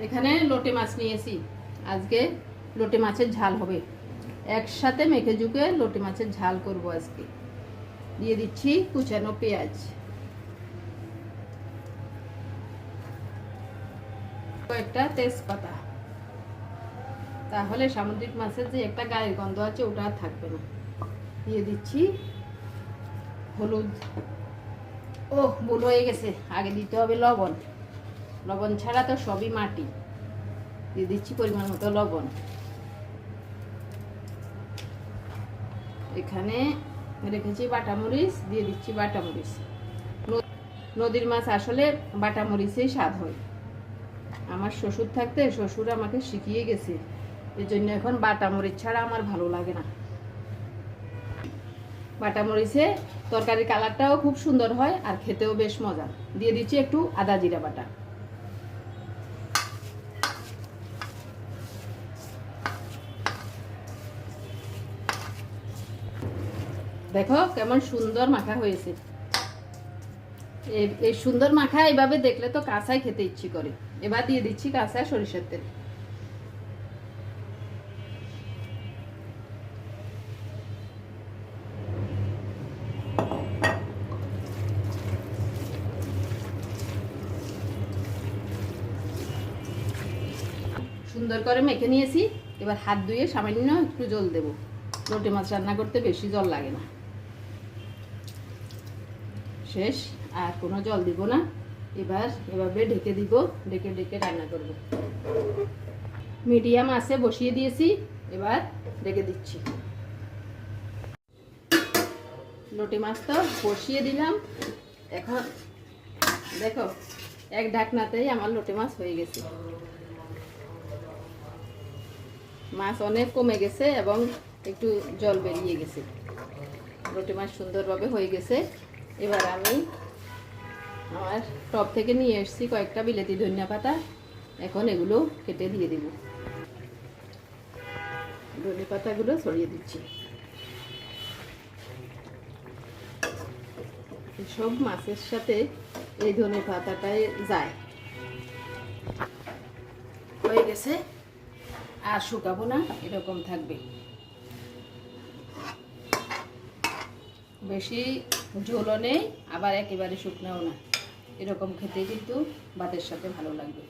এখানে লোটে মাছ নিয়েছি। আজকে লোটে মাছের ঝাল হবে, একসাথে মেখে ঝুঁকে লোটে মাছের ঝাল করব আজকে। দিয়ে দিচ্ছি কুচানো পেঁয়াজ, কয়েকটা তেজপাতা, তাহলে সামুদ্রিক মাছের যে একটা গায়ের গন্ধ আছে ওটা আর থাকবে না। দিয়ে দিচ্ছি হলুদ, ভুল হয়ে গেছে, আগে দিতে হবে লবণ। লবণ ছাড়া তো সবই মাটি। দিয়ে দিচ্ছি পরিমাণ মতো লবণ। এখানে রেখেছি বাটামরিচ, দিয়ে দিচ্ছি বাটামরিচ। নদীর মাছ আসলে বাটামরিচেই স্বাদ হয়। আমার শ্বশুর থাকতে শ্বশুর আমাকে শিখিয়ে গেছে, এই জন্য এখন বাটামরিচ ছাড়া আমার ভালো লাগে না। বাটামরিচে তরকারির কালারটাও খুব সুন্দর হয় আর খেতেও বেশ মজা। দিয়ে দিচ্ছি একটু আদা জিরা বাটা। দেখো কেমন সুন্দর মাখা হয়েছে। এই সুন্দর মাখা এইভাবে দেখলে তো কাঁচাই খেতে ইচ্ছে করে। এবার দিয়ে দিচ্ছি কাঁচা সরিষার তেল। সুন্দর করে মেখে নিয়েছি। এবার হাত ধুয়ে সামান্য একটু জল দেব। লোটে মাছ রান্না করতে বেশি জল লাগে না। শেষ, আর কোনো জল দিব না। এবার এভাবে ঢেকে দিব, ঢেকে ঢেকে রান্না করব। মিডিয়াম আঁচে বসিয়ে দিয়েছি, এবার ঢেকে দিচ্ছি। লোটে মাছ তো বসিয়ে দিলাম। এখন দেখো এক ঢাকনাতেই আমার লোটে মাছ হয়ে গেছে। মাছ অনেক কমে গেছে এবং একটু জল বেরিয়ে গেছে। লোটে মাছ সুন্দরভাবে হয়ে গেছে। এবার আমি আমার টব থেকে নিয়ে এসেছি কয়েকটা বিলেতি ধনিয়া পাতা। এখন এগুলো কেটে দিয়ে দেব। ধনিয়া পাতাগুলো ছড়িয়ে দিচ্ছি। সব মাছের সাথে এই ধনিয়া পাতাটাই যায়। হয়ে গেছে, আর শুকাবো না, এরকম থাকবে। বেশি ঝোলও নেই, আবার একেবারে শুকনাও না। এরকম খেতে কিন্তু ভাতের সাথে ভালো লাগবে।